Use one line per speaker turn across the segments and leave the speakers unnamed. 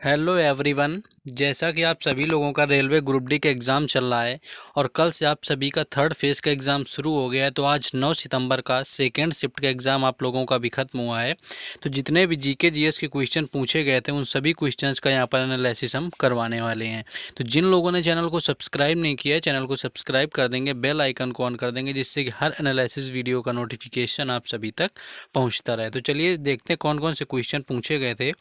Hello everyone. जैसा कि आप सभी लोगों का रेलवे ग्रुप डी का एग्ज़ाम चल रहा है और कल से आप सभी का थर्ड फेज़ का एग्ज़ाम शुरू हो गया है। तो आज 9 सितंबर का सेकेंड शिफ्ट का एग्ज़ाम आप लोगों का भी खत्म हुआ है। तो जितने भी जीके जीएस के क्वेश्चन पूछे गए थे उन सभी क्वेश्चंस का यहाँ पर एनालिसिस हम करवाने वाले हैं। तो जिन लोगों ने चैनल को सब्सक्राइब नहीं किया है, चैनल को सब्सक्राइब कर देंगे, बेल आइकन को ऑन कर देंगे, जिससे कि हर एनालिसिस वीडियो का नोटिफिकेशन आप सभी तक पहुँचता रहे। तो चलिए देखते हैं कौन कौन से क्वेश्चन पूछे गए थे।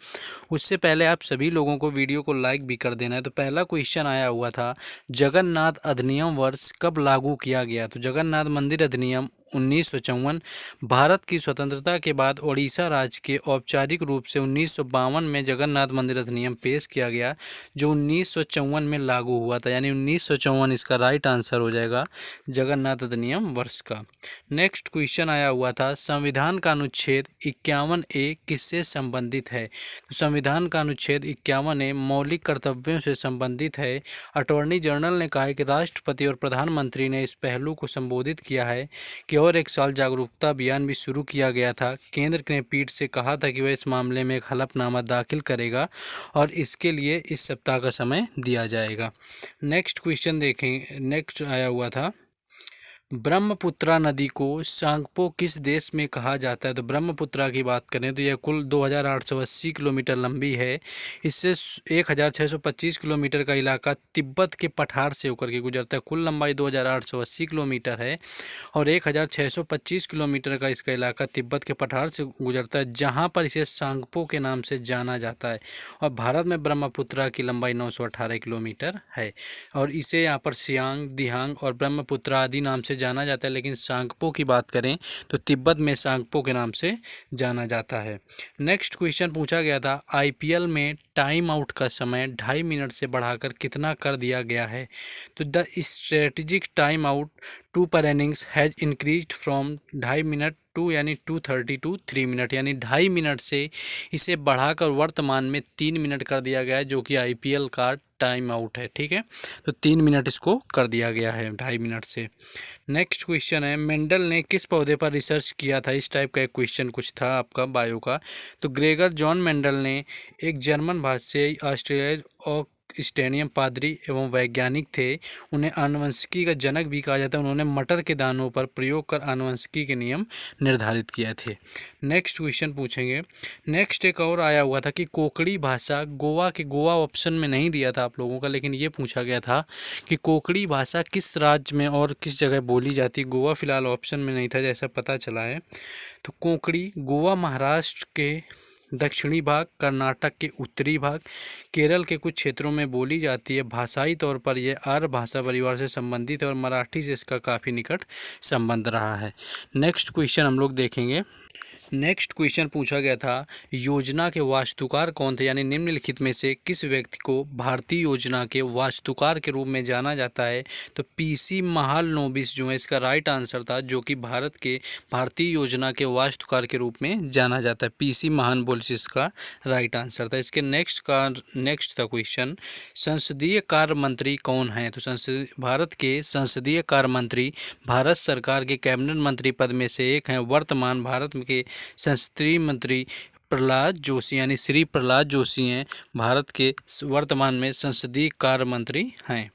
उससे पहले आप सभी लोगों को वीडियो को लाइक भी कर देना है। तो पहला क्वेश्चन आया हुआ था, जगन्नाथ अधिनियम वर्ष कब लागू किया गया? तो जगन्नाथ मंदिर अधिनियम 1954 भारत की स्वतंत्रता के बाद ओडिशा राज्य के औपचारिक रूप से 1952 में जगन्नाथ मंदिर अधिनियम पेश किया गया, जो 1954 में लागू हुआ था। यानी 1954 इसका राइट आंसर हो जाएगा जगन्नाथ अधिनियम वर्ष का। नेक्स्ट क्वेश्चन आया हुआ था, संविधान का अनुच्छेद 51A किससे संबंधित है? तो संविधान का अनुच्छेद 51A मौलिक कर्तव्यों से संबंधित है। अटॉर्नी जनरल ने कहा है कि राष्ट्रपति और प्रधानमंत्री ने इस पहलू को संबोधित किया है कि और एक साल जागरूकता अभियान भी शुरू किया गया था। केंद्र ने पीठ से कहा था कि वह इस मामले में एक हलफनामा दाखिल करेगा और इसके लिए इस सप्ताह का समय दिया जाएगा। नेक्स्ट क्वेश्चन देखें। नेक्स्ट आया हुआ था, ब्रह्मपुत्रा नदी को सांगपो किस देश में कहा जाता है? तो ब्रह्मपुत्रा की बात करें तो यह कुल 2880 किलोमीटर लंबी है। इससे 1625 किलोमीटर का इलाका तिब्बत के पठार से होकर के गुजरता है। कुल लंबाई 2880 किलोमीटर है और 1625 किलोमीटर का इसका इलाका तिब्बत के पठार से गुजरता है, जहाँ पर इसे सांगपो के नाम से जाना जाता है। और भारत में ब्रह्मपुत्रा की लंबाई 918 किलोमीटर है और इसे यहाँ पर सियांग, दिहांग और ब्रह्मपुत्रा आदि नाम से जाना जाता है। लेकिन सांगपो की बात करें तो तिब्बत में सांगपो के नाम से जाना जाता है। नेक्स्ट क्वेश्चन पूछा गया था, आईपीएल में टाइम आउट का समय 2.5 मिनट से बढ़ाकर कितना कर दिया गया है? तो the strategic time out two per innings has increased from 2.5 minute to यानी 2:30 टू 3 मिनट, यानी 2.5 मिनट से इसे बढ़ाकर वर्तमान में 3 मिनट कर दिया गया है, जो कि आईपीएल का टाइम आउट है। ठीक है, तो 3 मिनट इसको कर दिया गया है 2.5 मिनट से। नेक्स्ट क्वेश्चन है, मेंडल ने किस पौधे पर रिसर्च किया था? इस टाइप का एक क्वेश्चन कुछ था आपका बायो का। तो ग्रेगर जॉन मेंडल ने एक जर्मन भाषाई ऑस्ट्रेलियाई और स्टेनियम पादरी एवं वैज्ञानिक थे। उन्हें आनुवंशिकी का जनक भी कहा जाता है। उन्होंने मटर के दानों पर प्रयोग कर आनुवंशिकी के नियम निर्धारित किए थे। नेक्स्ट क्वेश्चन पूछेंगे। नेक्स्ट एक और आया हुआ था कि कोंकणी भाषा गोवा के, गोवा ऑप्शन में नहीं दिया था आप लोगों का, लेकिन ये पूछा गया था कि कोंकणी भाषा किस राज्य में और किस जगह बोली जाती है। गोवा फिलहाल ऑप्शन में नहीं था जैसा पता चला है। तो कोंकणी गोवा महाराष्ट्र के दक्षिणी भाग, कर्नाटक के उत्तरी भाग, केरल के कुछ क्षेत्रों में बोली जाती है। भाषाई तौर पर यह आर्य भाषा परिवार से संबंधित है और मराठी से इसका काफ़ी निकट संबंध रहा है। नेक्स्ट क्वेश्चन हम लोग देखेंगे। नेक्स्ट क्वेश्चन पूछा गया था, योजना के वास्तुकार कौन थे? यानी निम्नलिखित में से किस व्यक्ति को भारतीय योजना के वास्तुकार के रूप में जाना जाता है? तो पीसी महालनोबिस जो है इसका राइट आंसर था, जो कि भारत के भारतीय योजना के वास्तुकार के रूप में जाना जाता है। पीसी महालनोबिस का राइट आंसर था। इसके नेक्स्ट था क्वेश्चन, संसदीय कार्य मंत्री कौन है? तो भारत के संसदीय कार्य मंत्री भारत सरकार के कैबिनेट मंत्री पद में से एक हैं। वर्तमान भारत के संसदीय मंत्री प्रहलाद जोशी यानी श्री प्रहलाद जोशी हैं, भारत के वर्तमान में संसदीय कार्य मंत्री हैं।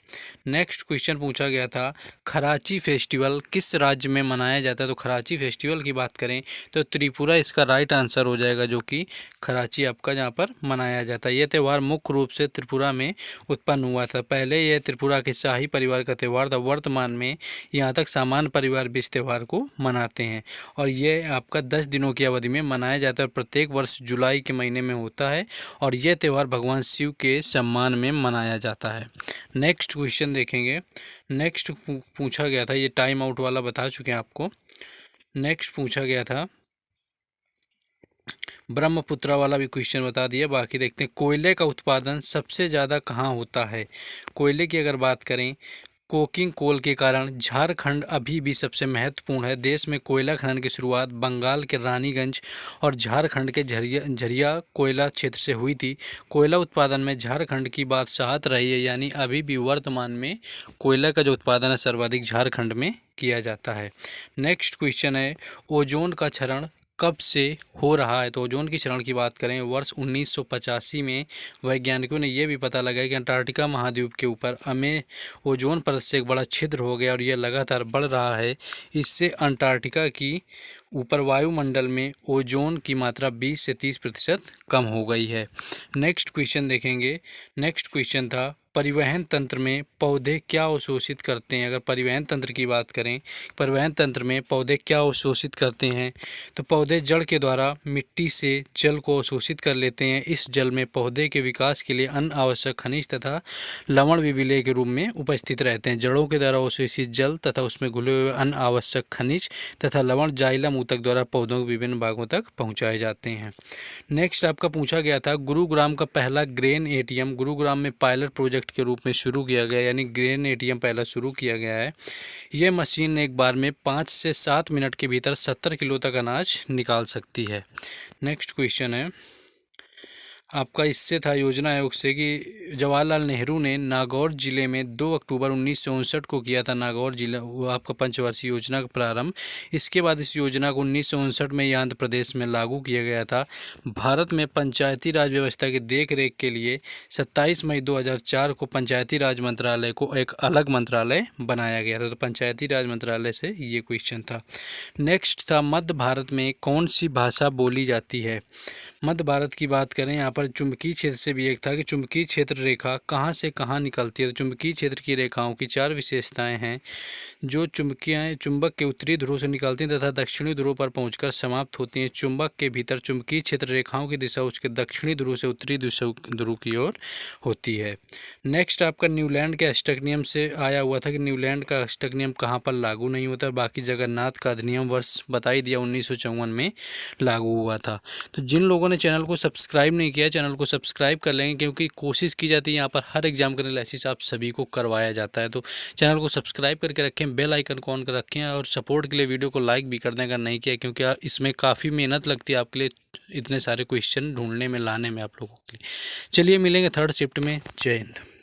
नेक्स्ट क्वेश्चन पूछा गया था, खराची फेस्टिवल किस राज्य में मनाया जाता है? तो खराची फेस्टिवल की बात करें तो त्रिपुरा इसका राइट आंसर हो जाएगा, जो कि खराची आपका जहाँ पर मनाया जाता है। ये त्यौहार मुख्य रूप से त्रिपुरा में उत्पन्न हुआ था। पहले यह त्रिपुरा के शाही परिवार का त्यौहार था। वर्तमान में यहाँ तक सामान्य परिवार भी इस त्यौहार को मनाते हैं और ये आपका 10 दिनों की अवधि में मनाया जाता है। प्रत्येक वर्ष जुलाई के महीने में होता है और यह त्यौहार भगवान शिव के सम्मान में मनाया जाता है। नेक्स्ट क्वेश्चन देखेंगे। नेक्स्ट पूछा गया था, ये टाइम आउट वाला बता चुके हैं आपको। नेक्स्ट पूछा गया था, ब्रह्मपुत्रा वाला भी क्वेश्चन बता दिया। बाकी देखते हैं, कोयले का उत्पादन सबसे ज़्यादा कहाँ होता है? कोयले की अगर बात करें, कोकिंग कोल के कारण झारखंड अभी भी सबसे महत्वपूर्ण है। देश में कोयला खनन की शुरुआत बंगाल के रानीगंज और झारखंड के झरिया कोयला क्षेत्र से हुई थी। कोयला उत्पादन में झारखंड की बादशाहत रही है, यानी अभी भी वर्तमान में कोयला का जो उत्पादन है सर्वाधिक झारखंड में किया जाता है। नेक्स्ट क्वेश्चन है, ओजोन का क्षरण कब से हो रहा है। तो ओजोन की क्षरण की बात करें, वर्ष 1985 में वैज्ञानिकों ने यह भी पता लगाया कि अंटार्कटिका महाद्वीप के ऊपर हमें ओजोन परत से एक बड़ा छिद्र हो गया और यह लगातार बढ़ रहा है। इससे अंटार्कटिका की ऊपर वायुमंडल में ओजोन की मात्रा 20 से 30% कम हो गई है। नेक्स्ट क्वेश्चन देखेंगे। नेक्स्ट क्वेश्चन था, परिवहन तंत्र में पौधे क्या अवशोषित करते हैं। अगर परिवहन तंत्र की बात करें, परिवहन तंत्र में पौधे क्या अवशोषित करते हैं, तो पौधे जड़ के द्वारा मिट्टी से जल को अवशोषित कर लेते हैं। इस जल में पौधे के विकास के लिए अन्य आवश्यक खनिज तथा लवण भी विलेय के रूप में उपस्थित रहते हैं। जड़ों के द्वारा अवशोषित जल तथा उसमें घुले हुए अन्य आवश्यक खनिज तथा लवण जाइलम ऊतक द्वारा पौधों के विभिन्न भागों तक पहुँचाए जाते हैं। नेक्स्ट आपका पूछा गया था, गुरुग्राम का पहला ग्रेन एटीएम गुरुग्राम में पायलट प्रोजेक्ट के रूप में शुरू किया गया, यानी ग्रेन एटीएम पहला शुरू किया गया है। यह मशीन एक बार में 5 से 7 मिनट के भीतर 70 किलो तक अनाज निकाल सकती है। नेक्स्ट क्वेश्चन है आपका, इससे था योजना आयोग से कि जवाहरलाल नेहरू ने नागौर जिले में 2 अक्टूबर 1959 को किया था। नागौर जिला वो आपका पंचवर्षीय योजना का प्रारंभ। इसके बाद इस योजना को 1959 में ही आंध्र प्रदेश में लागू किया गया था। भारत में पंचायती राज व्यवस्था की देख रेख के लिए 27 मई 2004 को पंचायती राज मंत्रालय को एक अलग मंत्रालय बनाया गया था। तो पंचायती राज मंत्रालय से ये क्वेश्चन था। नेक्स्ट था, मध्य भारत में कौन सी भाषा बोली जाती है। मध्य भारत की बात करें, यहाँ पर चुंबकीय क्षेत्र से भी एक था कि चुंबकीय क्षेत्र रेखा कहाँ से कहाँ निकलती है। तो चुंबकीय क्षेत्र की रेखाओं की 4 विशेषताएं हैं, जो चुंबक के उत्तरी ध्रुव से निकलती हैं तथा दक्षिणी ध्रुव पर पहुंचकर समाप्त होती हैं। चुंबक के भीतर चुंबकीय क्षेत्र रेखाओं की दिशा उसके दक्षिणी ध्रुव से उत्तरी ध्रुव की ओर होती है। नेक्स्ट आपका, न्यूलैंड के अष्टक नियम से आया हुआ था कि न्यूलैंड का अष्टक नियम कहाँ पर लागू नहीं होता, बाकी जगन्नाथ का अधिनियम वर्ष बता ही दिया 1954 में लागू हुआ था। तो जिन लोगों ने चैनल को सब्सक्राइब नहीं किया, चैनल को सब्सक्राइब कर लेंगे, क्योंकि कोशिश की जाती है यहाँ पर हर एग्जाम का एनालिसिस आप सभी को करवाया जाता है। तो चैनल को सब्सक्राइब करके रखें, बेल आइकन को ऑन कर रखें और सपोर्ट के लिए वीडियो को लाइक भी कर दें अगर नहीं किया, क्योंकि इसमें काफ़ी मेहनत लगती है आपके लिए इतने सारे क्वेश्चन ढूंढने में, लाने में आप लोगों के लिए। चलिए मिलेंगे थर्ड शिफ्ट में। जय हिंद।